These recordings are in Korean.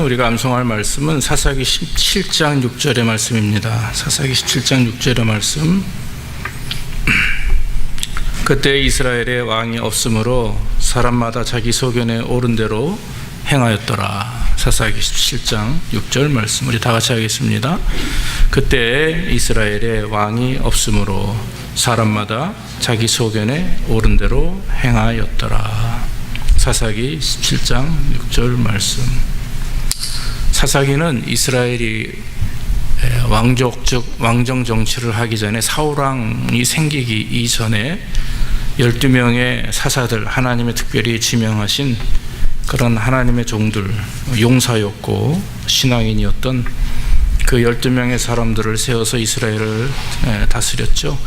우리가 암송할 말씀은 사사기 17장 6절의 말씀입니다. 사사기 17장 6절의 말씀. 그때 이스라엘에 왕이 없으므로 사람마다 자기 소견에 옳은 대로 행하였더라. 사사기 17장 6절 말씀 우리 다 같이 하겠습니다. 그때 이스라엘에 왕이 없으므로 사람마다 자기 소견에 옳은 대로 행하였더라. 사사기 17장 6절 말씀. 사사기는 이스라엘이 왕정 정치를 하기 전에 사울왕이 생기기 이전에 12명의 사사들, 하나님의 특별히 지명하신 그런 하나님의 종들, 용사였고 신앙인이었던 그 12명의 사람들을 세워서 이스라엘을 다스렸죠.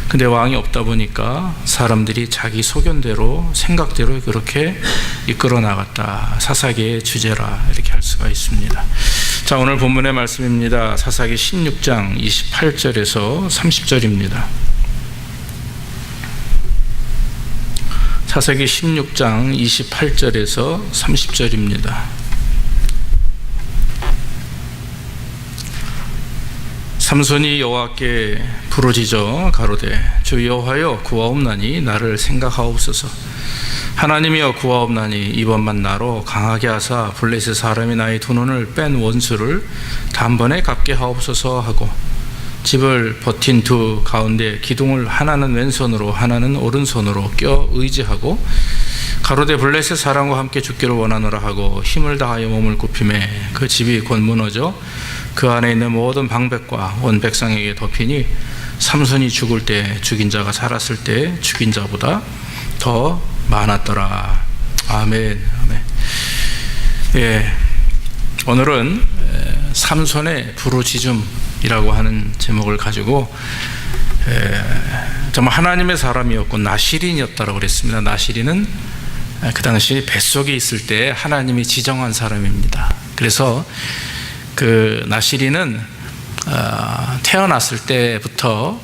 근데 왕이 없다 보니까 사람들이 자기 소견대로 생각대로 그렇게 이끌어 나갔다. 사사기의 주제라 이렇게 할 수가 있습니다. 자, 오늘 본문의 말씀입니다. 사사기 16장 28절에서 30절입니다. 사사기 16장 28절에서 30절입니다. 삼손이 여호와께 부르짖어 가로되 주 여호와여 구하옵나니 나를 생각하옵소서. 하나님이여 구하옵나니 이번만 나로 강하게 하사 블레셋 사람이 나의 두 눈을 뺀 원수를 단번에 갚게 하옵소서 하고 집을 버틴 두 가운데 기둥을 하나는 왼손으로 하나는 오른손으로 껴 의지하고 가로되 블레셋 사람과 함께 죽기를 원하노라 하고 힘을 다하여 몸을 굽히매 그 집이 곧 무너져 그 안에 있는 모든 방백과 온 백성에게 덮이니 삼손이 죽을 때 죽인 자가 살았을 때 죽인 자보다 더 많았더라. 아멘. 아멘. 예, 오늘은 삼손의 부르짖음이라고 하는 제목을 가지고 정말 하나님의 사람이었고 나실인이었다고 그랬습니다. 나실인은 그 당시 뱃속에 있을 때 하나님이 지정한 사람입니다. 그래서 그 나실인은 태어났을 때부터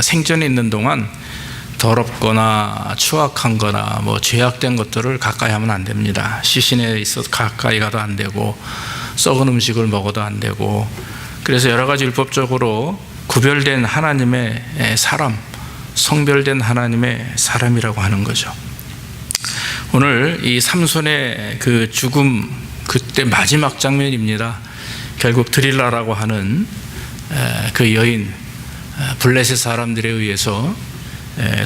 생전에 있는 동안 더럽거나 추악한 거나 뭐 죄악된 것들을 가까이 하면 안 됩니다. 시신에 있어서 가까이 가도 안 되고 썩은 음식을 먹어도 안 되고, 그래서 여러 가지 율법적으로 구별된 하나님의 사람, 성별된 하나님의 사람이라고 하는 거죠. 오늘 이 삼손의 그 죽음, 그때 마지막 장면입니다. 결국 드릴라라고 하는 그 여인, 블레셋 사람들에 의해서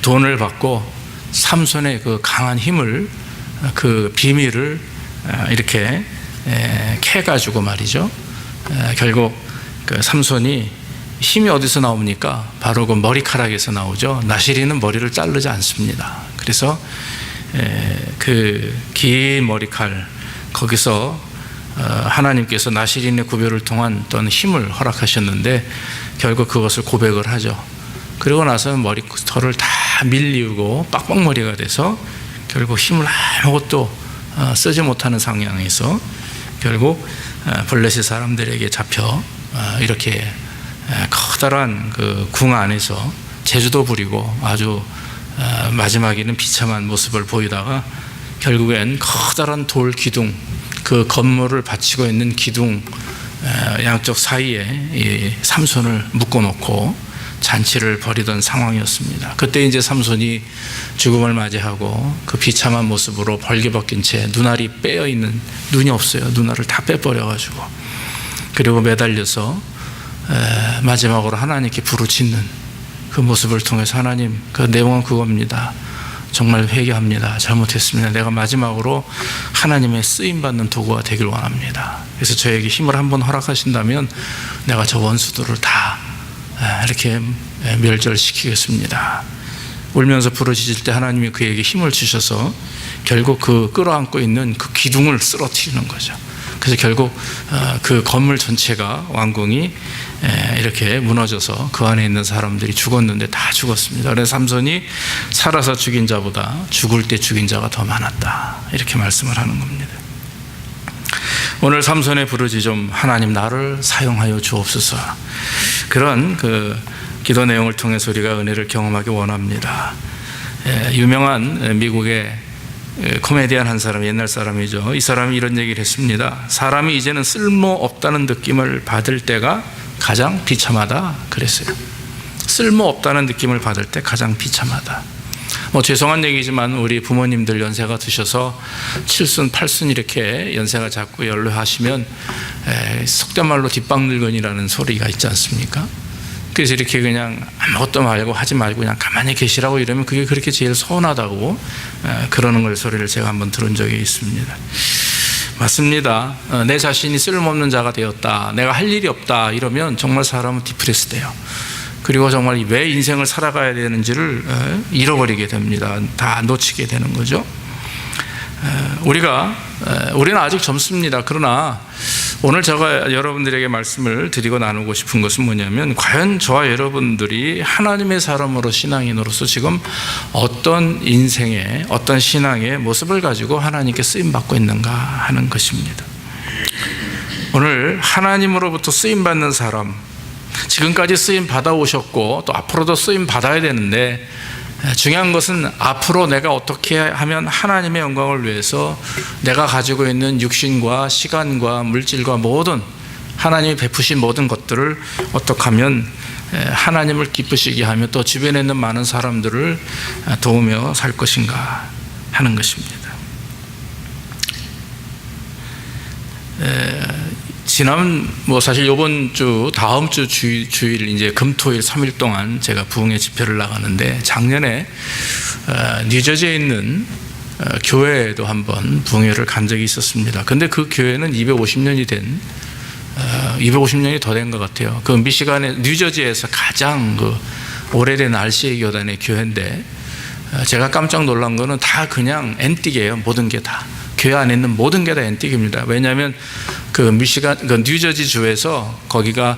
돈을 받고 삼손의 그 강한 힘을, 그 비밀을 이렇게 캐가지고 말이죠. 결국 그 삼손이 힘이 어디서 나옵니까? 바로 그 머리카락에서 나오죠. 나실인은 머리를 자르지 않습니다. 그래서 그 긴 머리칼, 거기서 하나님께서 나실인의 구별을 통한 어떤 힘을 허락하셨는데 결국 그것을 고백을 하죠. 그리고 나서 머리털을 다 밀리우고 빡빡머리가 돼서 결국 힘을 아무것도 쓰지 못하는 상황에서 결국 블레셋 사람들에게 잡혀 이렇게 커다란 그 궁 안에서 제주도 부리고 아주 마지막에는 비참한 모습을 보이다가 결국엔 커다란 돌 기둥, 그 건물을 받치고 있는 기둥 양쪽 사이에 이 삼손을 묶어놓고 잔치를 벌이던 상황이었습니다. 그때 이제 삼손이 죽음을 맞이하고 그 비참한 모습으로 벌게벗긴 채 눈알이 빼어 있는, 눈이 없어요. 눈알을 다 빼버려가지고, 그리고 매달려서 마지막으로 하나님께 부르짖는 그 모습을 통해서 하나님, 그 내용은 그겁니다. 정말 회개합니다. 잘못했습니다. 내가 마지막으로 하나님의 쓰임받는 도구가 되길 원합니다. 그래서 저에게 힘을 한번 허락하신다면 내가 저 원수들을 다 이렇게 멸절시키겠습니다. 울면서 부르짖을 때 하나님이 그에게 힘을 주셔서 결국 그 끌어안고 있는 그 기둥을 쓰러뜨리는 거죠. 그래서 결국 그 건물 전체가, 왕궁이 이렇게 무너져서 그 안에 있는 사람들이 죽었는데 다 죽었습니다. 그래서 삼손이 살아서 죽인 자보다 죽을 때 죽인 자가 더 많았다, 이렇게 말씀을 하는 겁니다. 오늘 삼손의 부르짖음, 하나님 나를 사용하여 주옵소서, 그런 그 기도 내용을 통해서 우리가 은혜를 경험하기 원합니다. 유명한 미국의 코미디언 한 사람, 옛날 사람이죠. 이 사람이 이런 얘기를 했습니다. 사람이 이제는 쓸모없다는 느낌을 받을 때가 가장 비참하다 그랬어요. 쓸모없다는 느낌을 받을 때 가장 비참하다. 죄송한 얘기지만 우리 부모님들 연세가 드셔서 7순, 8순 이렇게 연세가 자꾸 연로하시면 속된 말로 뒷방늙은이라는 소리가 있지 않습니까? 그래서 이렇게 그냥 아무것도 말고 하지 말고 그냥 가만히 계시라고 이러면 그게 그렇게 제일 서운하다고 그러는 걸 소리를 제가 한번 들은 적이 있습니다. 맞습니다. 내 자신이 쓸모없는 자가 되었다, 내가 할 일이 없다 이러면 정말 사람은 디프레스 돼요. 그리고 정말 왜 인생을 살아가야 되는지를 잃어버리게 됩니다. 다 놓치게 되는 거죠. 우리는 아직 젊습니다. 그러나 오늘 제가 여러분들에게 말씀을 드리고 나누고 싶은 것은 뭐냐면, 과연 저와 여러분들이 하나님의 사람으로 신앙인으로서 지금 어떤 인생의, 어떤 신앙의 모습을 가지고 하나님께 쓰임받고 있는가 하는 것입니다. 오늘 하나님으로부터 쓰임받는 사람, 지금까지 쓰임 받아오셨고 또 앞으로도 쓰임 받아야 되는데, 중요한 것은 앞으로 내가 어떻게 하면 하나님의 영광을 위해서 내가 가지고 있는 육신과 시간과 물질과 모든 하나님이 베푸신 모든 것들을 어떻게 하면 하나님을 기쁘시게 하며 또 주변에 있는 많은 사람들을 도우며 살 것인가 하는 것입니다. 사실 이번 주, 다음 주 주일 이제 금토일 3일 동안 제가 부흥회 집회를 나가는데, 작년에 뉴저지에 있는 교회에도 한번 부흥회를 간 적이 있었습니다. 근데 그 교회는 250년이 더 된 것 같아요. 그 미시간의 뉴저지에서 가장 오래된 RCA 교단의 교회인데, 제가 깜짝 놀란 거는 다 그냥 앤틱이에요. 모든 게 다. 교회 안에 있는 모든 게 다 앤틱입니다. 왜냐하면 뉴저지 주에서 거기가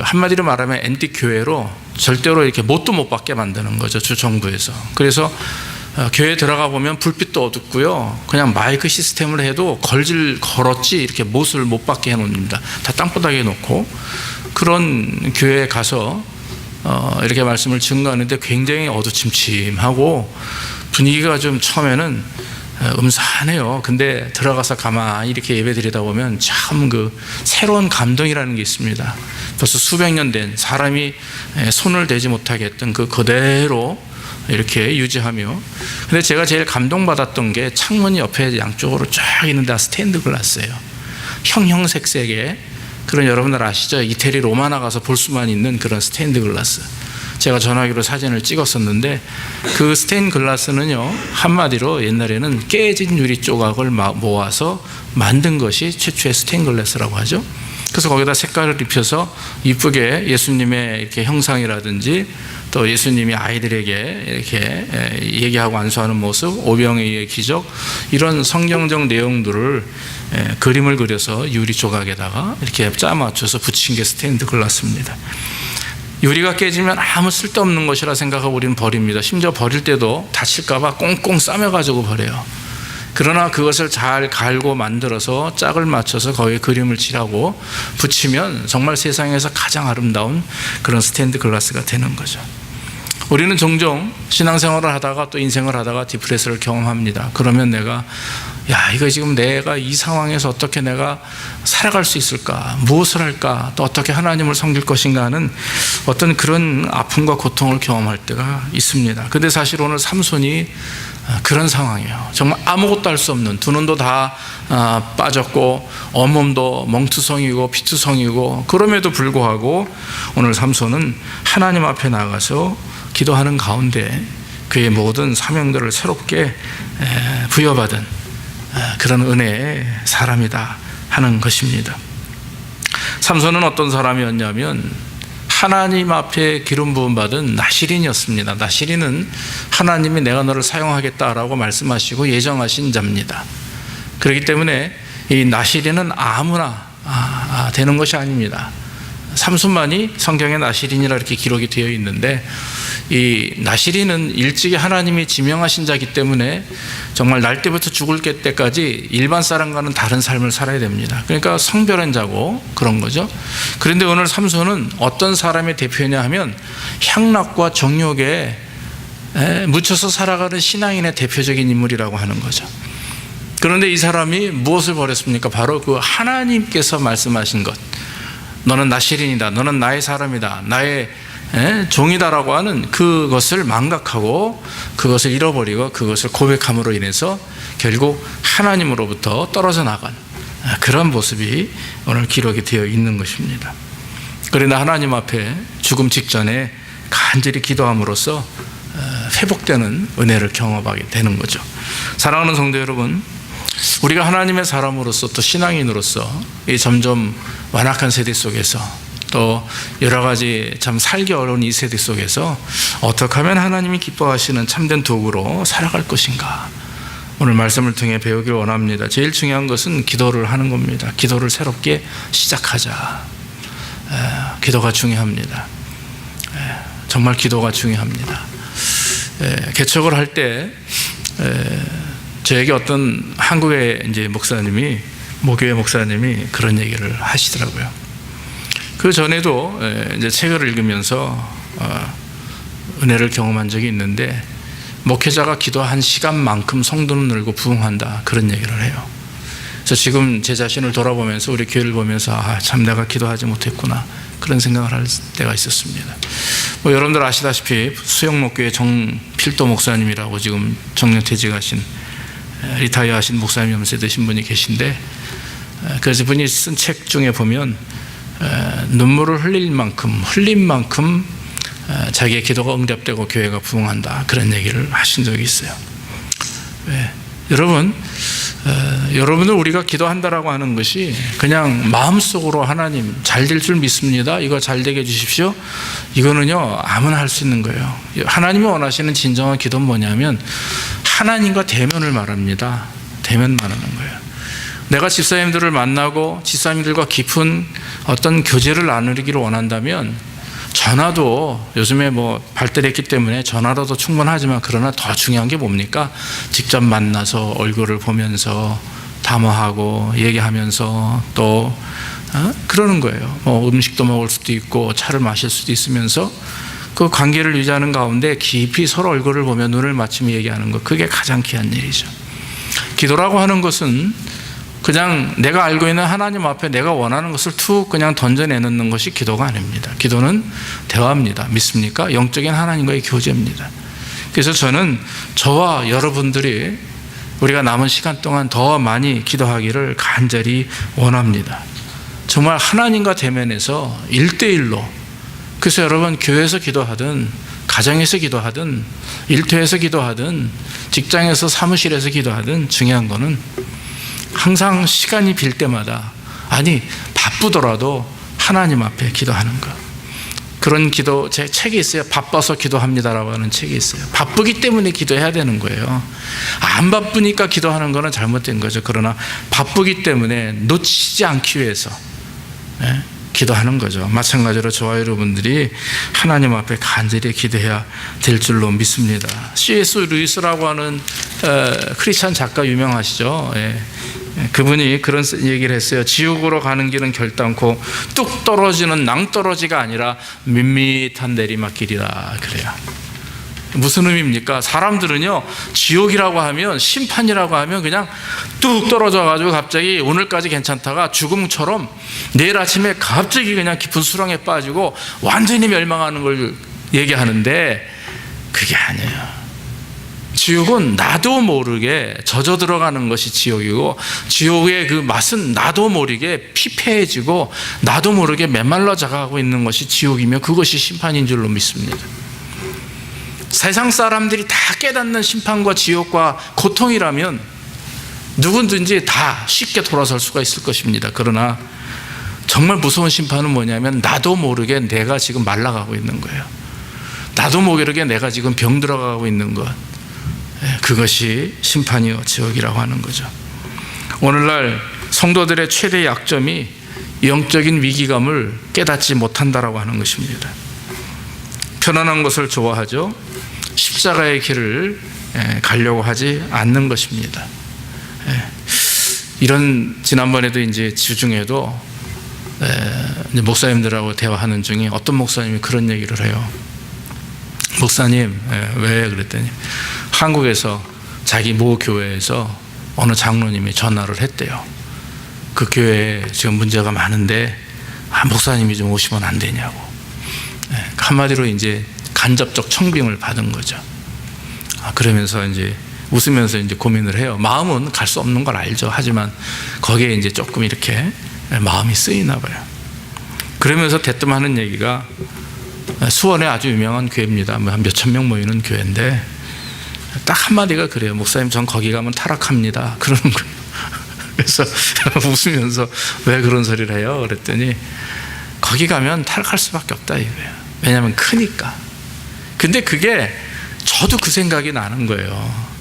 한마디로 말하면 앤틱 교회로 절대로 이렇게 못도 못 받게 만드는 거죠, 주 정부에서. 그래서 교회에 들어가 보면 불빛도 어둡고요, 그냥 마이크 시스템을 해도 걸었지 이렇게 못을 못 받게 해놓습니다. 다 땅바닥에 놓고. 그런 교회에 가서 이렇게 말씀을 증거하는데 굉장히 어두침침하고 분위기가 좀 처음에는 음산해요. 근데 들어가서 가만히 이렇게 예배 드리다 보면 참 새로운 감동이라는 게 있습니다. 벌써 수백 년 된 사람이 손을 대지 못하게 했던 그대로 이렇게 유지하며, 근데 제가 제일 감동받았던 게 창문 옆에 양쪽으로 쫙 있는 데 스테인드 글라스예요. 형형색색의 그런, 여러분들 아시죠? 이태리 로마나 가서 볼 수만 있는 그런 스테인드 글라스. 제가 전화기로 사진을 찍었었는데, 그 스테인 글라스는요, 한마디로 옛날에는 깨진 유리 조각을 모아서 만든 것이 최초의 스테인 글라스라고 하죠. 그래서 거기다 색깔을 입혀서 이쁘게 예수님의 이렇게 형상이라든지 또 예수님이 아이들에게 이렇게 얘기하고 안수하는 모습, 오병이의 기적, 이런 성경적 내용들을 그림을 그려서 유리 조각에다가 이렇게 짜 맞춰서 붙인 게 스테인드 글라스입니다. 유리가 깨지면 아무 쓸데없는 것이라 생각하고 우리는 버립니다. 심지어 버릴 때도 다칠까봐 꽁꽁 싸매가지고 버려요. 그러나 그것을 잘 갈고 만들어서 짝을 맞춰서 거기에 그림을 칠하고 붙이면 정말 세상에서 가장 아름다운 그런 스테인드 글라스가 되는 거죠. 우리는 종종 신앙생활을 하다가 또 인생을 하다가 디프레스를 경험합니다. 그러면 이거 지금 내가 이 상황에서 어떻게 내가 살아갈 수 있을까? 무엇을 할까? 또 어떻게 하나님을 섬길 것인가 하는 어떤 그런 아픔과 고통을 경험할 때가 있습니다. 근데 사실 오늘 삼손이 그런 상황이에요. 정말 아무것도 할 수 없는, 두 눈도 다 빠졌고 온몸도 멍투성이고 피투성이고, 그럼에도 불구하고 오늘 삼손은 하나님 앞에 나가서 기도하는 가운데 그의 모든 사명들을 새롭게 부여받은 그런 은혜의 사람이다 하는 것입니다. 삼손은 어떤 사람이었냐면 하나님 앞에 기름 부음 받은 나시린이었습니다. 나시린은 하나님이 내가 너를 사용하겠다라고 말씀하시고 예정하신 자입니다. 그렇기 때문에 이 나시린은 아무나 되는 것이 아닙니다. 삼손만이 성경에 나시린이라 이렇게 기록이 되어 있는데, 이 나시린은 일찍이 하나님이 지명하신 자이기 때문에 정말 날 때부터 죽을 때까지 일반 사람과는 다른 삶을 살아야 됩니다. 그러니까 성별한 자고 그런 거죠. 그런데 오늘 삼손은 어떤 사람의 대표냐 하면 향락과 정욕에 묻혀서 살아가는 신앙인의 대표적인 인물이라고 하는 거죠. 그런데 이 사람이 무엇을 버렸습니까? 바로 그 하나님께서 말씀하신 것, 너는 나시린이다, 너는 나의 사람이다, 나의 종이다라고 하는 그것을 망각하고 그것을 잃어버리고 그것을 고백함으로 인해서 결국 하나님으로부터 떨어져 나간 그런 모습이 오늘 기록이 되어 있는 것입니다. 그러나 하나님 앞에 죽음 직전에 간절히 기도함으로써 회복되는 은혜를 경험하게 되는 거죠. 사랑하는 성도 여러분, 우리가 하나님의 사람으로서 또 신앙인으로서 이 점점 완악한 세대 속에서 또 여러 가지 참 살기 어려운 이 세대 속에서 어떻게 하면 하나님이 기뻐하시는 참된 도구로 살아갈 것인가, 오늘 말씀을 통해 배우길 원합니다. 제일 중요한 것은 기도를 하는 겁니다. 기도를 새롭게 시작하자. 기도가 중요합니다. 정말 기도가 중요합니다. 개척을 할 때 저에게 어떤 한국의 이제 목사님이, 모교회 목사님이 그런 얘기를 하시더라고요. 그 전에도 이제 책을 읽으면서 은혜를 경험한 적이 있는데, 목회자가 기도한 시간만큼 성도는 늘고 부흥한다, 그런 얘기를 해요. 그래서 지금 제 자신을 돌아보면서 우리 교회를 보면서 참 내가 기도하지 못했구나, 그런 생각을 할 때가 있었습니다. 여러분들 아시다시피 수영목교회 정필도 목사님이라고 지금 정년퇴직하신, 리타이어 하신 목사님 연세 드신 분이 계신데, 그래서 분이 쓴 책 중에 보면 눈물을 흘린 만큼 자기의 기도가 응답되고 교회가 부흥한다, 그런 얘기를 하신 적이 있어요. 여러분들 우리가 기도한다라고 하는 것이 그냥 마음속으로 하나님 잘 될 줄 믿습니다, 이거 잘 되게 해주십시오, 이거는요 아무나 할 수 있는 거예요. 하나님이 원하시는 진정한 기도는 뭐냐면 하나님과 대면을 말합니다. 대면 말하는 거예요. 내가 집사님들을 만나고 집사님들과 깊은 어떤 교제를 나누기를 원한다면 전화도 요즘에 발달했기 때문에 전화로도 충분하지만, 그러나 더 중요한 게 뭡니까? 직접 만나서 얼굴을 보면서 담화하고 얘기하면서 또 그러는 거예요. 음식도 먹을 수도 있고 차를 마실 수도 있으면서 그 관계를 유지하는 가운데 깊이 서로 얼굴을 보며 눈을 맞추며 얘기하는 것, 그게 가장 귀한 일이죠. 기도라고 하는 것은 그냥 내가 알고 있는 하나님 앞에 내가 원하는 것을 툭 그냥 던져내놓는 것이 기도가 아닙니다. 기도는 대화입니다. 믿습니까? 영적인 하나님과의 교제입니다. 그래서 저는 저와 여러분들이 우리가 남은 시간 동안 더 많이 기도하기를 간절히 원합니다. 정말 하나님과 대면해서 1대1로, 그래서 여러분 교회에서 기도하든 가정에서 기도하든 일터에서 기도하든 직장에서 사무실에서 기도하든 중요한 거는 항상 시간이 빌 때마다, 아니 바쁘더라도 하나님 앞에 기도하는 것. 그런 기도, 제 책이 있어요. 바빠서 기도합니다라고 하는 책이 있어요. 바쁘기 때문에 기도해야 되는 거예요. 안 바쁘니까 기도하는 거는 잘못된 거죠. 그러나 바쁘기 때문에 놓치지 않기 위해서 기도하는 거죠. 마찬가지로 저와 여러분들이 하나님 앞에 간절히 기도해야 될 줄로 믿습니다. C.S. 루이스라고 하는 크리스찬 작가 유명하시죠. 그분이 그런 얘기를 했어요. 지옥으로 가는 길은 결단코 뚝 떨어지는 낭떠러지가 아니라 밋밋한 내리막길이라 그래요. 무슨 의미입니까? 사람들은요, 지옥이라고 하면, 심판이라고 하면 그냥 뚝 떨어져 가지고 갑자기 오늘까지 괜찮다가 죽음처럼 내일 아침에 갑자기 그냥 깊은 수렁에 빠지고 완전히 멸망하는 걸 얘기하는데, 그게 아니에요. 지옥은 나도 모르게 젖어 들어가는 것이 지옥이고, 지옥의 그 맛은 나도 모르게 피폐해지고 나도 모르게 메말라져 가고 있는 것이 지옥이며, 그것이 심판인 줄로 믿습니다. 세상 사람들이 다 깨닫는 심판과 지옥과 고통이라면 누구든지 다 쉽게 돌아설 수가 있을 것입니다. 그러나 정말 무서운 심판은 뭐냐면, 나도 모르게 내가 지금 말라가고 있는 거예요. 나도 모르게 내가 지금 병 들어가고 있는 것, 그것이 심판이요 지옥이라고 하는 거죠. 오늘날 성도들의 최대 약점이 영적인 위기감을 깨닫지 못한다라고 하는 것입니다. 편안한 것을 좋아하죠. 십자가의 길을 가려고 하지 않는 것입니다. 이런, 지난번에도 이제 주중에도 목사님들하고 대화하는 중에 어떤 목사님이 그런 얘기를 해요. 목사님, 왜 그랬더니 한국에서 자기 모 교회에서 어느 장로님이 전화를 했대요. 그 교회에 지금 문제가 많은데 목사님이 좀 오시면 안 되냐고. 한마디로 이제 간접적 청빙을 받은 거죠. 그러면서 이제 웃으면서 이제 고민을 해요. 마음은 갈 수 없는 걸 알죠. 하지만 거기에 이제 조금 이렇게 마음이 쓰이나 봐요. 그러면서 대뜸 하는 얘기가 수원에 아주 유명한 교회입니다. 한 몇천 명 모이는 교회인데 딱 한마디가 그래요. 목사님, 전 거기 가면 타락합니다. 그러는 거예요. 그래서 웃으면서 왜 그런 소리를 해요? 그랬더니 거기 가면 타락할 수밖에 없다 이거예요. 왜냐하면 크니까. 근데 그게 저도 그 생각이 나는 거예요.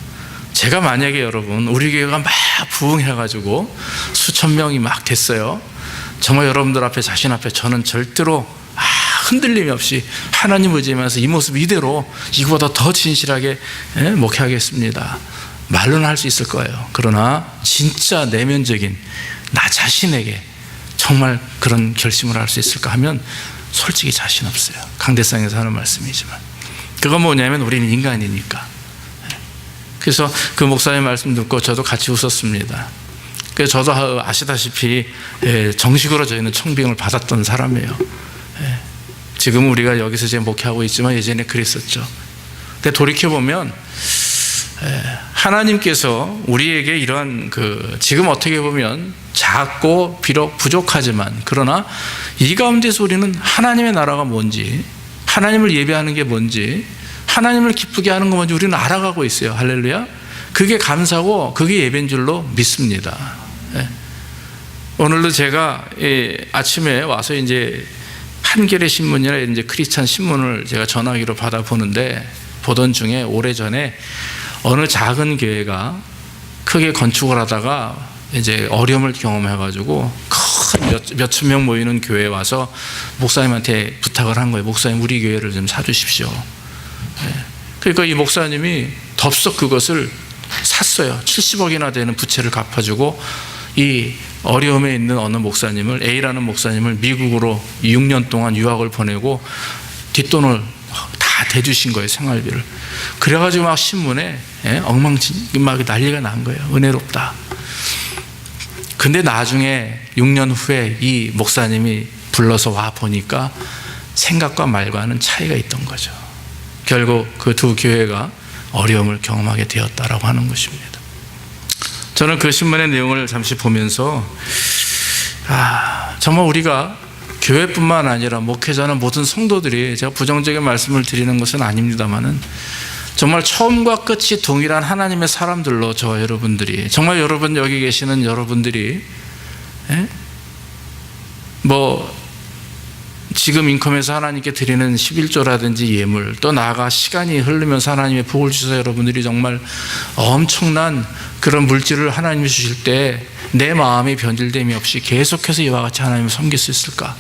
제가 만약에 여러분 우리 교회가 막 부흥해가지고 수천 명이 막 됐어요. 정말 여러분들 앞에, 자신 앞에 저는 절대로 흔들림이 없이 하나님 의지하면서 이 모습 이대로 이거보다 더 진실하게 목회하겠습니다. 말로는 할 수 있을 거예요. 그러나 진짜 내면적인 나 자신에게 정말 그런 결심을 할 수 있을까 하면 솔직히 자신 없어요. 강대상에서 하는 말씀이지만 그건 뭐냐면 우리는 인간이니까. 그래서 그 목사님 말씀 듣고 저도 같이 웃었습니다. 그래서 저도 아시다시피 정식으로 저희는 청빙을 받았던 사람이에요. 지금 우리가 여기서 이제 목회하고 있지만 예전에 그랬었죠. 근데 돌이켜보면 하나님께서 우리에게 이러한 지금 어떻게 보면 작고 비록 부족하지만 그러나 이 가운데서 우리는 하나님의 나라가 뭔지, 하나님을 예배하는 게 뭔지, 하나님을 기쁘게 하는 거 뭔지 우리는 알아가고 있어요. 할렐루야. 그게 감사고 그게 예배인 줄로 믿습니다. 오늘도 제가 아침에 와서 이제 한겨레 신문이나 이제 크리스찬 신문을 제가 전화기로 받아보는데 보던 중에 오래전에 어느 작은 교회가 크게 건축을 하다가 이제 어려움을 경험해가지고 큰 몇천 명 모이는 교회에 와서 목사님한테 부탁을 한 거예요. 목사님, 우리 교회를 좀 사주십시오. 그러니까 이 목사님이 덥석 그것을 샀어요. 70억이나 되는 부채를 갚아주고 이 어려움에 있는 어느 목사님을, A라는 목사님을 미국으로 6년 동안 유학을 보내고 뒷돈을 다 대주신 거예요. 생활비를. 그래가지고 막 신문에 막 난리가 난 거예요. 은혜롭다. 근데 나중에 6년 후에 이 목사님이 불러서 와 보니까 생각과 말과는 차이가 있던 거죠. 결국 그 두 교회가 어려움을 경험하게 되었다라고 하는 것입니다. 저는 그 신문의 내용을 잠시 보면서 정말 우리가 교회뿐만 아니라 목회자는 모든 성도들이, 제가 부정적인 말씀을 드리는 것은 아닙니다만은 정말 처음과 끝이 동일한 하나님의 사람들로 저와 여러분들이, 정말 여러분 여기 계시는 여러분들이 지금 인컴에서 하나님께 드리는 11조라든지 예물, 또 나아가 시간이 흐르면서 하나님의 복을 주셔서 여러분들이 정말 엄청난 그런 물질을 하나님이 주실 때 내 마음이 변질됨이 없이 계속해서 이와 같이 하나님을 섬길 수 있을까?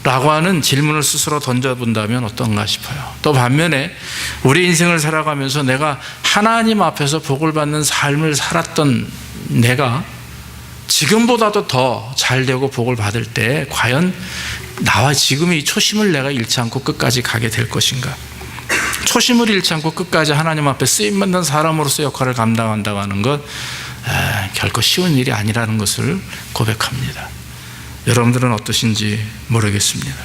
라고 하는 질문을 스스로 던져본다면 어떤가 싶어요. 또 반면에 우리 인생을 살아가면서 내가 하나님 앞에서 복을 받는 삶을 살았던 내가 지금보다도 더 잘되고 복을 받을 때 과연 나와 지금의 이 초심을 내가 잃지 않고 끝까지 가게 될 것인가? 초심을 잃지 않고 끝까지 하나님 앞에 쓰임받는 사람으로서 역할을 감당한다고 하는 것 결코 쉬운 일이 아니라는 것을 고백합니다. 여러분들은 어떠신지 모르겠습니다.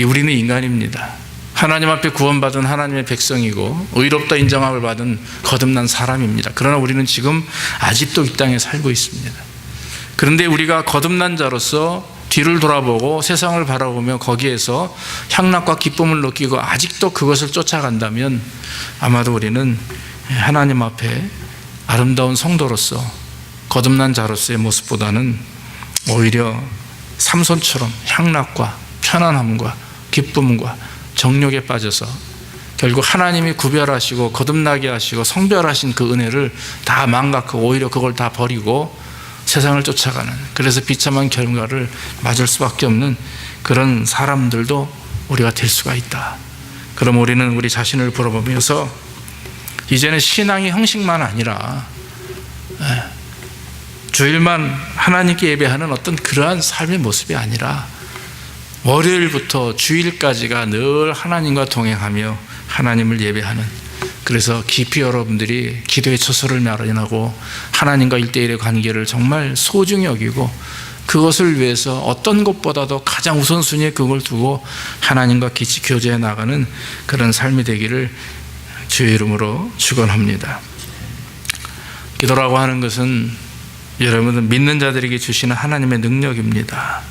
우리는 인간입니다. 하나님 앞에 구원받은 하나님의 백성이고 의롭다 인정함을 받은 거듭난 사람입니다. 그러나 우리는 지금 아직도 이 땅에 살고 있습니다. 그런데 우리가 거듭난 자로서 뒤를 돌아보고 세상을 바라보며 거기에서 향락과 기쁨을 느끼고 아직도 그것을 쫓아간다면 아마도 우리는 하나님 앞에 아름다운 성도로서 거듭난 자로서의 모습보다는 오히려 삼손처럼 향락과 편안함과 기쁨과 정욕에 빠져서 결국 하나님이 구별하시고 거듭나게 하시고 성별하신 그 은혜를 다 망각하고 오히려 그걸 다 버리고 세상을 쫓아가는, 그래서 비참한 결과를 맞을 수밖에 없는 그런 사람들도 우리가 될 수가 있다. 그럼 우리는 우리 자신을 돌아보면서 이제는 신앙의 형식만 아니라 주일만 하나님께 예배하는 어떤 그러한 삶의 모습이 아니라 월요일부터 주일까지가 늘 하나님과 동행하며 하나님을 예배하는, 그래서 깊이 여러분들이 기도의 처소를 마련하고 하나님과 1대1의 관계를 정말 소중히 여기고 그것을 위해서 어떤 것보다도 가장 우선순위에 그걸 두고 하나님과 깊이 교제해 나가는 그런 삶이 되기를 주의 이름으로 축원합니다. 기도라고 하는 것은 여러분들 믿는 자들에게 주시는 하나님의 능력입니다.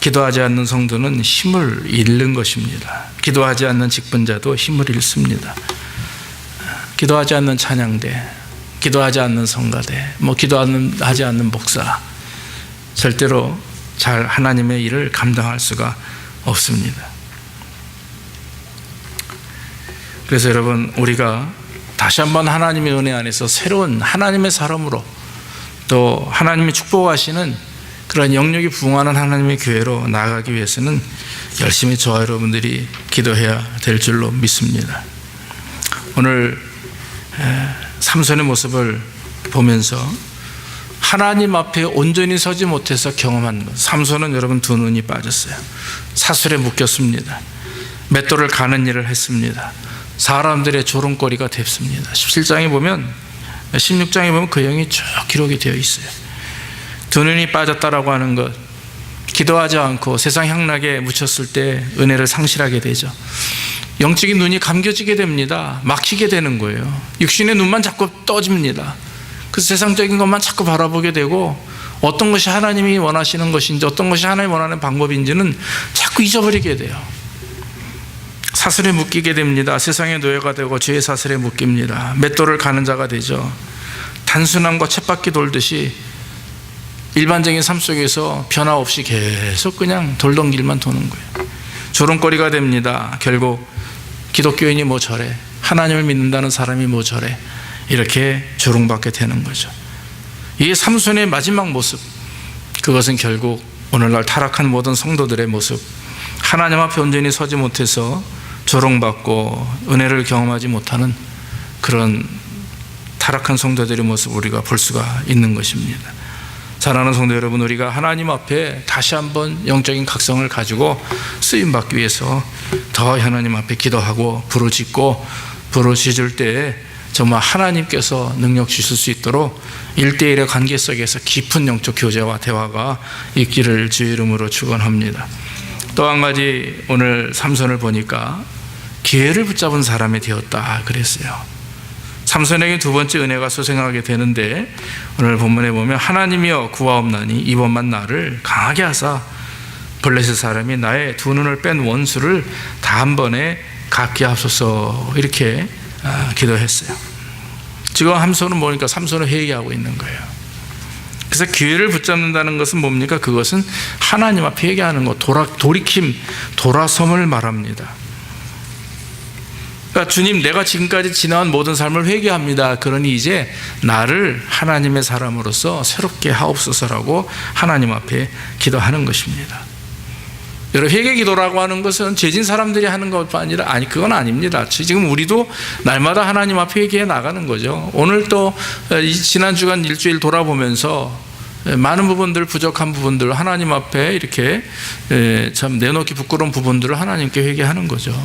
기도하지 않는 성도는 힘을 잃는 것입니다. 기도하지 않는 직분자도 힘을 잃습니다. 기도하지 않는 찬양대, 기도하지 않는 성가대, 기도하지 않는 목사, 절대로 잘 하나님의 일을 감당할 수가 없습니다. 그래서 여러분, 우리가 다시 한번 하나님의 은혜 안에서 새로운 하나님의 사람으로, 또 하나님이 축복하시는 그런 영역이 부응하는 하나님의 교회로 나아가기 위해서는 열심히 저와 여러분들이 기도해야 될 줄로 믿습니다. 오늘 삼손의 모습을 보면서 하나님 앞에 온전히 서지 못해서 경험한 것, 삼손은 여러분 두 눈이 빠졌어요. 사슬에 묶였습니다. 맷돌을 가는 일을 했습니다. 사람들의 조롱거리가 됐습니다. 17장에 보면, 16장에 보면 그 영이 쭉 기록이 되어 있어요. 두 눈이 빠졌다라고 하는 것, 기도하지 않고 세상 향락에 묻혔을 때 은혜를 상실하게 되죠. 영적인 눈이 감겨지게 됩니다. 막히게 되는 거예요. 육신의 눈만 자꾸 떠집니다. 그래서 세상적인 것만 자꾸 바라보게 되고, 어떤 것이 하나님이 원하시는 것인지, 어떤 것이 하나님이 원하는 방법인지는 자꾸 잊어버리게 돼요. 사슬에 묶이게 됩니다. 세상의 노예가 되고 죄의 사슬에 묶입니다. 맷돌을 가는 자가 되죠. 단순함과 쳇바퀴 돌듯이 일반적인 삶 속에서 변화 없이 계속 그냥 돌던 길만 도는 거예요. 조롱거리가 됩니다. 결국 기독교인이 뭐 저래, 하나님을 믿는다는 사람이 뭐 저래, 이렇게 조롱받게 되는 거죠. 이게 삼손의 마지막 모습, 그것은 결국 오늘날 타락한 모든 성도들의 모습, 하나님 앞에 온전히 서지 못해서 조롱받고 은혜를 경험하지 못하는 그런 타락한 성도들의 모습을 우리가 볼 수가 있는 것입니다. 사랑하는 성도 여러분, 우리가 하나님 앞에 다시 한번 영적인 각성을 가지고 쓰임받기 위해서 더 하나님 앞에 기도하고 부르짖을 때에 정말 하나님께서 능력 주실 수 있도록 1대1의 관계 속에서 깊은 영적 교제와 대화가 있기를 주의 이름으로 축원합니다. 또 한 가지, 오늘 삼손을 보니까 기회를 붙잡은 사람이 되었다 그랬어요. 삼손에게 두 번째 은혜가 소생하게 되는데, 오늘 본문에 보면 하나님이여 구하옵나니 이번만 나를 강하게 하사 블레셋 사람이 나의 두 눈을 뺀 원수를 다 한 번에 갚게 하소서, 이렇게 기도했어요. 지금 삼손은 뭐니까 삼손을 회개하고 있는 거예요. 그래서 기회를 붙잡는다는 것은 뭡니까? 그것은 하나님 앞에 회개하는 것, 돌이킴, 돌아섬을 말합니다. 그러니까 주님, 내가 지금까지 지나온 모든 삶을 회개합니다. 그러니 이제 나를 하나님의 사람으로서 새롭게 하옵소서라고 하나님 앞에 기도하는 것입니다. 여러분, 회개 기도라고 하는 것은 죄진 사람들이 하는 것뿐 아니라, 그건 아닙니다. 지금 우리도 날마다 하나님 앞에 회개해 나가는 거죠. 오늘 또 지난 주간 일주일 돌아보면서 많은 부분들, 부족한 부분들 하나님 앞에 이렇게 참 내놓기 부끄러운 부분들을 하나님께 회개하는 거죠.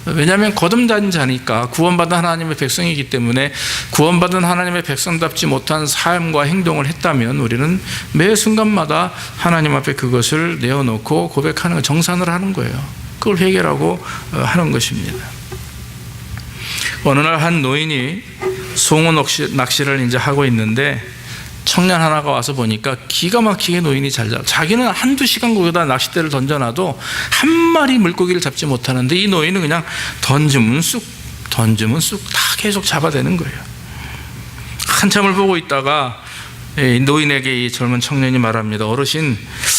왜냐하면 거듭난 자니까, 구원받은 하나님의 백성이기 때문에 구원받은 하나님의 백성답지 못한 삶과 행동을 했다면 우리는 매 순간마다 하나님 앞에 그것을 내어놓고 고백하는, 정산을 하는 거예요. 그걸 회개라고 하는 것입니다. 어느 날 한 노인이 송어 낚시를 이제 하고 있는데, 청년 하나가 와서 보니까 기가 막히게 노인이 잘 잡아. 자기는 한두 시간 거기다 낚싯대를 던져놔도 한 마리 물고기를 잡지 못하는데, 이 노인은 그냥 던지면 쑥 다 계속 잡아대는 거예요. 한참을 보고 있다가 노인에게 이 젊은 청년이 말합니다. 어르신,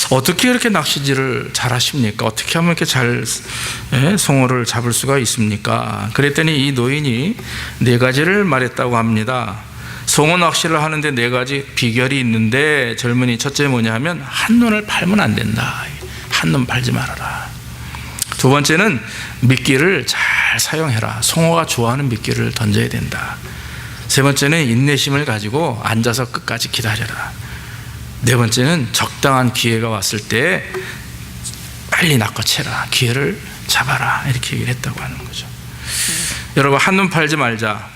어떻게 이렇게 낚시질을 잘 하십니까? 어떻게 하면 이렇게 잘 송어를 잡을 수가 있습니까? 그랬더니 이 노인이 4가지를 말했다고 합니다. 송어 낚시를 하는데 4가지 비결이 있는데, 젊은이, 첫째 뭐냐 하면 한눈을 팔면 안 된다. 한눈 팔지 말아라. 두 번째는 미끼를 잘 사용해라. 송어가 좋아하는 미끼를 던져야 된다. 세 번째는 인내심을 가지고 앉아서 끝까지 기다려라. 네 번째는 적당한 기회가 왔을 때 빨리 낚아채라, 기회를 잡아라, 이렇게 얘기를 했다고 하는 거죠. 여러분, 한눈 팔지 말자,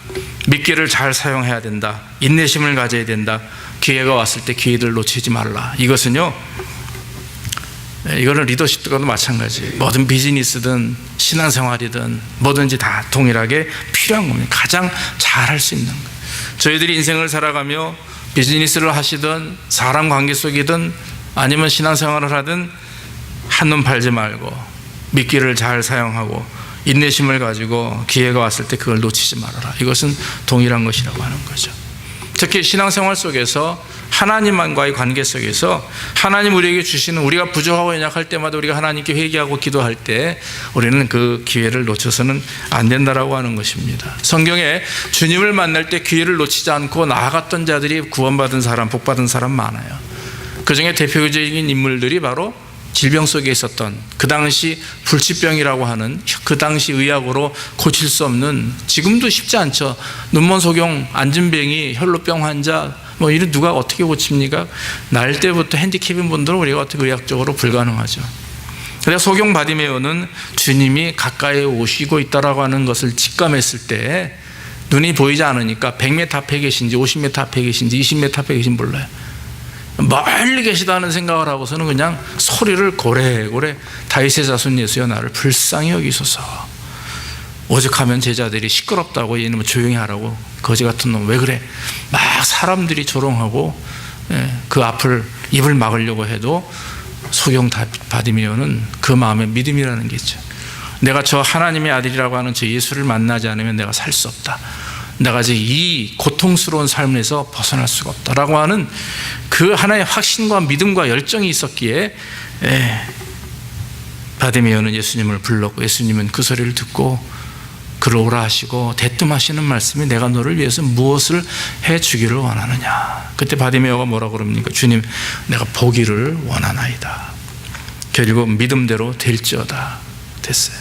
미끼를 잘 사용해야 된다, 인내심을 가져야 된다, 기회가 왔을 때 기회를 놓치지 말라. 이것은요, 이거는 리더십과도 마찬가지. 뭐든 비즈니스든 신앙생활이든 뭐든지 다 동일하게 필요한 겁니다. 가장 잘할 수 있는 거예요. 저희들이 인생을 살아가며 비즈니스를 하시든 사람 관계 속이든 아니면 신앙생활을 하든 한눈 팔지 말고 미끼를 잘 사용하고 인내심을 가지고 기회가 왔을 때 그걸 놓치지 말아라. 이것은 동일한 것이라고 하는 거죠. 특히 신앙생활 속에서 하나님과의 관계 속에서 하나님 우리에게 주시는, 우리가 부족하고 연약할 때마다 우리가 하나님께 회개하고 기도할 때 우리는 그 기회를 놓쳐서는 안 된다라고 하는 것입니다. 성경에 주님을 만날 때 기회를 놓치지 않고 나아갔던 자들이 구원받은 사람, 복받은 사람 많아요. 그 중에 대표적인 인물들이 바로 질병 속에 있었던, 그 당시 불치병이라고 하는, 그 당시 의학으로 고칠 수 없는, 지금도 쉽지 않죠. 눈먼 소경, 안진뱅이, 혈루병 환자, 뭐 이런 누가 어떻게 고칩니까? 날 때부터 핸디캡인 분들은 우리가 어떻게 의학적으로 불가능하죠. 그래서 소경 바디메오는 주님이 가까이 오시고 있다라고 하는 것을 직감했을 때 눈이 보이지 않으니까 100m 앞에 계신지 50m 앞에 계신지 20m 앞에 계신지 몰라요. 멀리 계시다는 생각을 하고서는 그냥 소리를 고래고래 다윗의 자손 예수여 나를 불쌍히 여기소서. 오죽하면 제자들이 시끄럽다고 이놈을 조용히 하라고, 거지 같은 놈 왜 그래, 막 사람들이 조롱하고 그 앞을 입을 막으려고 해도 소경 바디메오는 그 마음에 믿음이라는 게 있죠. 내가 저 하나님의 아들이라고 하는 저 예수를 만나지 않으면 내가 살 수 없다, 내가 이제 이 고통스러운 삶에서 벗어날 수가 없다라고 하는 그 하나의 확신과 믿음과 열정이 있었기에 바디메오는 예수님을 불렀고, 예수님은 그 소리를 듣고 그를 오라 하시고 대뜸하시는 말씀이 내가 너를 위해서 무엇을 해주기를 원하느냐. 그때 바디메오가 뭐라고 그럽니까? 주님, 내가 보기를 원하나이다. 결국 믿음대로 될지어다 됐어요.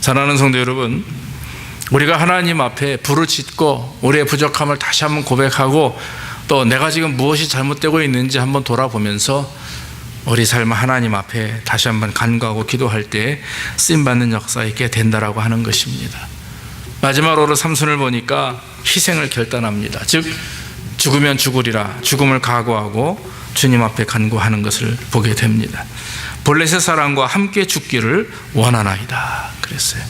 사랑하는 성도 여러분, 우리가 하나님 앞에 부르짖고 우리의 부족함을 다시 한번 고백하고 또 내가 지금 무엇이 잘못되고 있는지 한번 돌아보면서 우리 삶을 하나님 앞에 다시 한번 간구하고 기도할 때 쓰임받는 역사 있게 된다라고 하는 것입니다. 마지막으로 삼손을 보니까 희생을 결단합니다. 즉 죽으면 죽으리라, 죽음을 각오하고 주님 앞에 간구하는 것을 보게 됩니다. 블레셋 사람과 함께 죽기를 원하나이다 그랬어요.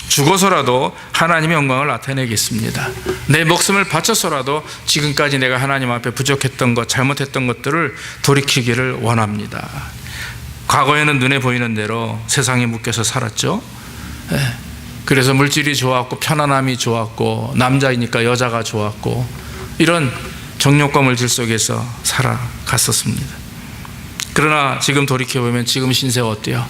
죽어서라도 하나님의 영광을 나타내겠습니다. 내 목숨을 바쳐서라도 지금까지 내가 하나님 앞에 부족했던 것, 잘못했던 것들을 돌이키기를 원합니다. 과거에는 눈에 보이는 대로 세상에 묶여서 살았죠. 그래서 물질이 좋았고 편안함이 좋았고 남자이니까 여자가 좋았고 이런 정욕과 물질 속에서 살아갔었습니다. 그러나 지금 돌이켜보면 지금 신세가 어때요?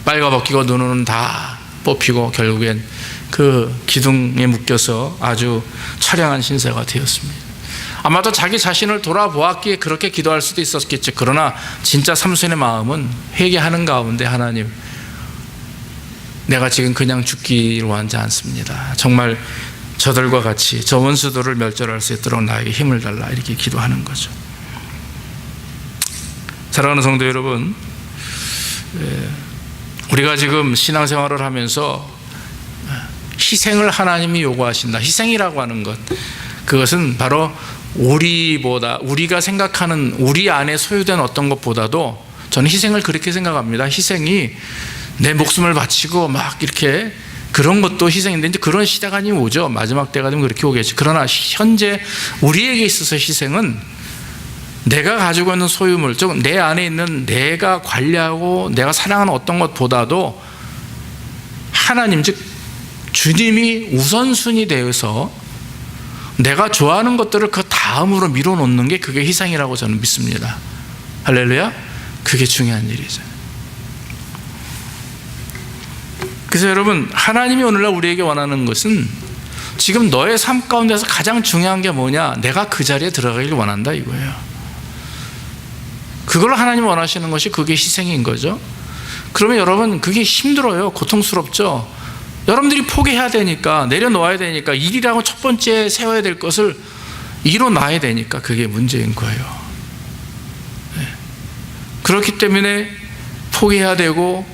빨가벗기고 눈은 다 뽑히고 결국엔 그 기둥에 묶여서 아주 처량한 신세가 되었습니다. 아마도 자기 자신을 돌아보았기에 그렇게 기도할 수도 있었겠죠. 그러나 진짜 삼손의 마음은 회개하는 가운데 하나님, 내가 지금 그냥 죽기를 원하지 않습니다. 정말 저들과 같이 저 원수들을 멸절할 수 있도록 나에게 힘을 달라, 이렇게 기도하는 거죠. 사랑하는 성도 여러분, 우리가 지금 신앙생활을 하면서 희생을 하나님이 요구하신다. 희생이라고 하는 것, 그것은 바로 우리가 생각하는 우리 안에 소유된 어떤 것보다도 저는 희생을 그렇게 생각합니다. 희생이 내 목숨을 바치고 막 이렇게 그런 것도 희생인데 이제 그런 시대가 아니면 오죠. 마지막 때가 되면 그렇게 오겠죠. 그러나 현재 우리에게 있어서 희생은 내가 가지고 있는 소유물, 즉 내 안에 있는 내가 관리하고 내가 사랑하는 어떤 것보다도 하나님, 즉 주님이 우선순위 되어서 내가 좋아하는 것들을 그 다음으로 밀어놓는 게 그게 희생이라고 저는 믿습니다. 할렐루야. 그게 중요한 일이죠. 그래서 여러분, 하나님이 오늘날 우리에게 원하는 것은 지금 너의 삶 가운데서 가장 중요한 게 뭐냐, 내가 그 자리에 들어가길 원한다 이거예요. 그걸 하나님 원하시는 것이 그게 희생인 거죠. 그러면 여러분, 그게 힘들어요. 고통스럽죠. 여러분들이 포기해야 되니까, 내려놓아야 되니까, 일이라고 첫 번째 세워야 될 것을 이뤄놔야 되니까 그게 문제인 거예요. 그렇기 때문에 포기해야 되고,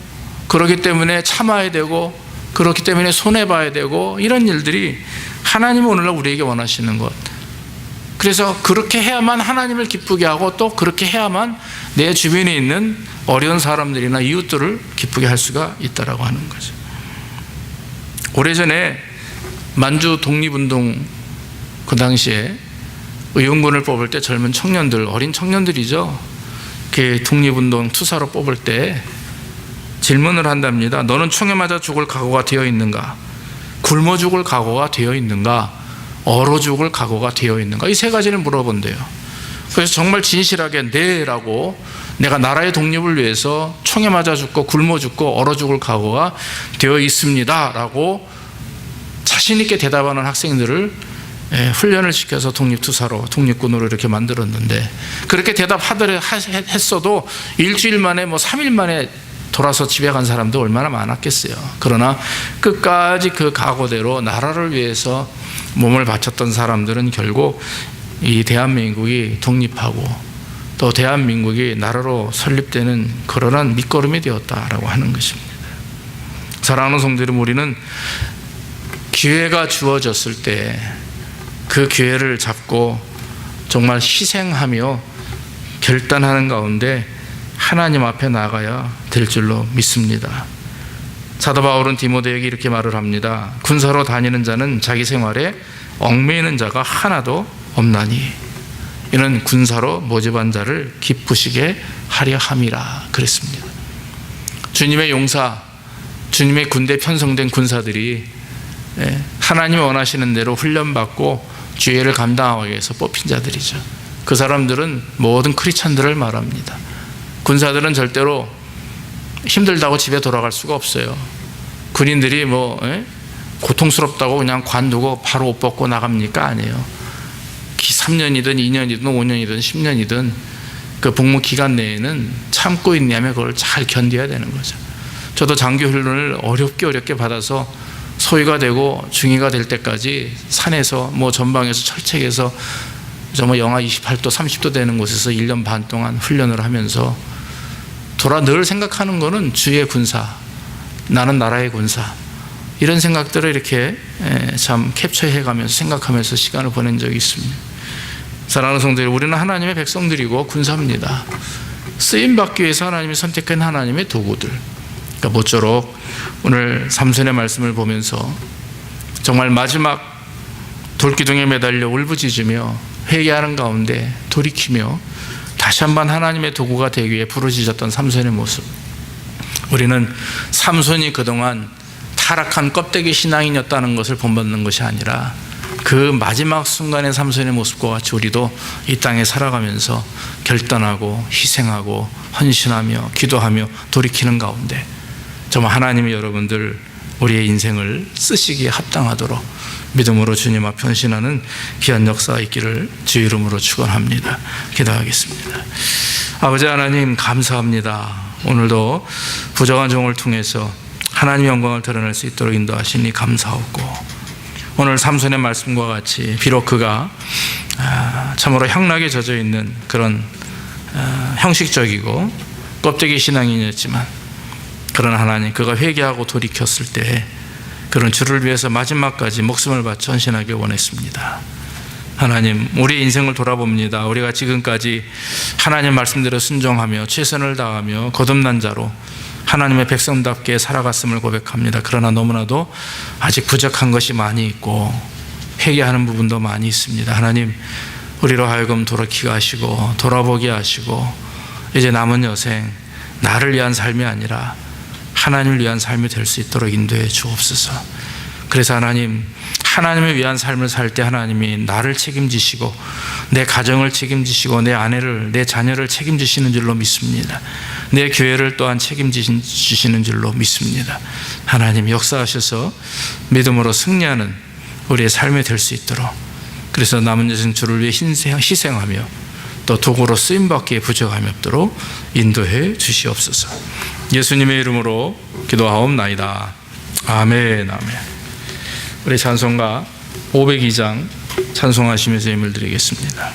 그렇기 때문에 참아야 되고, 그렇기 때문에 손해봐야 되고, 이런 일들이 하나님은 오늘날 우리에게 원하시는 것. 그래서 그렇게 해야만 하나님을 기쁘게 하고, 또 그렇게 해야만 내 주변에 있는 어려운 사람들이나 이웃들을 기쁘게 할 수가 있다라고 하는 거죠. 오래전에 만주 독립운동 그 당시에 의원군을 뽑을 때 젊은 청년들, 어린 청년들이죠. 그 독립운동 투사로 뽑을 때 질문을 한답니다. 너는 총에 맞아 죽을 각오가 되어 있는가? 굶어 죽을 각오가 되어 있는가? 얼어 죽을 각오가 되어 있는가? 이 세 가지를 물어본대요. 그래서 정말 진실하게 네라고, 내가 나라의 독립을 위해서 총에 맞아 죽고 굶어 죽고 얼어 죽을 각오가 되어 있습니다 라고 자신 있게 대답하는 학생들을 훈련을 시켜서 독립투사로, 독립군으로 이렇게 만들었는데, 그렇게 대답하더라 했어도 일주일 만에 3일 만에 돌아서 집에 간 사람도 얼마나 많았겠어요. 그러나 끝까지 그 각오대로 나라를 위해서 몸을 바쳤던 사람들은 결국 이 대한민국이 독립하고 또 대한민국이 나라로 설립되는 그러한 밑거름이 되었다라고 하는 것입니다. 사랑하는 성도들, 우리는 기회가 주어졌을 때 그 기회를 잡고 정말 희생하며 결단하는 가운데 하나님 앞에 나가야 될 줄로 믿습니다. 사도 바울은 디모데에게 이렇게 말을 합니다. 군사로 다니는 자는 자기 생활에 얽매이는 자가 하나도 없나니 이는 군사로 모집한 자를 기쁘시게 하려 함이라 그랬습니다. 주님의 용사, 주님의 군대에 편성된 군사들이 하나님이 원하시는 대로 훈련받고 주의를 감당하기 위해서 뽑힌 자들이죠. 그 사람들은 모든 크리스찬들을 말합니다. 군사들은 절대로 힘들다고 집에 돌아갈 수가 없어요. 군인들이 고통스럽다고 그냥 관두고 바로 옷 벗고 나갑니까? 아니에요. 3년이든 2년이든 5년이든 10년이든 그 복무 기간 내에는 참고 있냐면 그걸 잘 견뎌야 되는 거죠. 저도 장교 훈련을 어렵게 받아서 소위가 되고 중위가 될 때까지 산에서 전방에서 철책에서 영하 28도 30도 되는 곳에서 1년 반 동안 훈련을 하면서 늘 생각하는 거는 주의 군사, 나는 나라의 군사, 이런 생각들을 이렇게 참 캡처해 가면서 생각하면서 시간을 보낸 적이 있습니다. 사랑하는 성도들, 우리는 하나님의 백성들이고 군사입니다. 쓰임받기 위해서 하나님이 선택한 하나님의 도구들. 그러니까 모쪼록 오늘 삼손의 말씀을 보면서 정말 마지막 돌기둥에 매달려 울부짖으며 회개하는 가운데 돌이키며 다시 한번 하나님의 도구가 되기 위해 부르짖었던 삼손의 모습. 우리는 삼손이 그동안 타락한 껍데기 신앙인이었다는 것을 본받는 것이 아니라 그 마지막 순간의 삼손의 모습과 같이 우리도 이 땅에 살아가면서 결단하고 희생하고 헌신하며 기도하며 돌이키는 가운데 정말 하나님이 여러분들 우리의 인생을 쓰시기에 합당하도록 믿음으로 주님 앞에 헌신하는 귀한 역사가 있기를 주 이름으로 축원합니다. 기도하겠습니다. 아버지 하나님, 감사합니다. 오늘도 부정한 종을 통해서 하나님의 영광을 드러낼 수 있도록 인도하시니 감사하고, 오늘 삼손의 말씀과 같이 비록 그가 참으로 향락에 젖어 있는 그런 형식적이고 껍데기 신앙인이었지만, 그러나 하나님, 그가 회개하고 돌이켰을 때 그런 주를 위해서 마지막까지 목숨을 바쳐 헌신하길 원했습니다. 하나님, 우리 인생을 돌아봅니다. 우리가 지금까지 하나님 말씀대로 순종하며 최선을 다하며 거듭난 자로 하나님의 백성답게 살아갔음을 고백합니다. 그러나 너무나도 아직 부족한 것이 많이 있고 회개하는 부분도 많이 있습니다. 하나님, 우리로 하여금 돌이키게 하시고 돌아보게 하시고 이제 남은 여생 나를 위한 삶이 아니라 하나님을 위한 삶이 될 수 있도록 인도해 주옵소서. 그래서 하나님, 하나님을 위한 삶을 살 때 하나님이 나를 책임지시고 내 가정을 책임지시고 내 아내를, 내 자녀를 책임지시는 줄로 믿습니다. 내 교회를 또한 책임지시는 줄로 믿습니다. 하나님, 역사하셔서 믿음으로 승리하는 우리의 삶이 될 수 있도록, 그래서 남은 여생 주를 위해 희생하며 또 도구로 쓰임받기에 부족함이 없도록 인도해 주시옵소서. 예수님의 이름으로 기도하옵나이다. 아멘. 아멘. 우리 찬송가 502장 찬송하시면서 예물 드리겠습니다.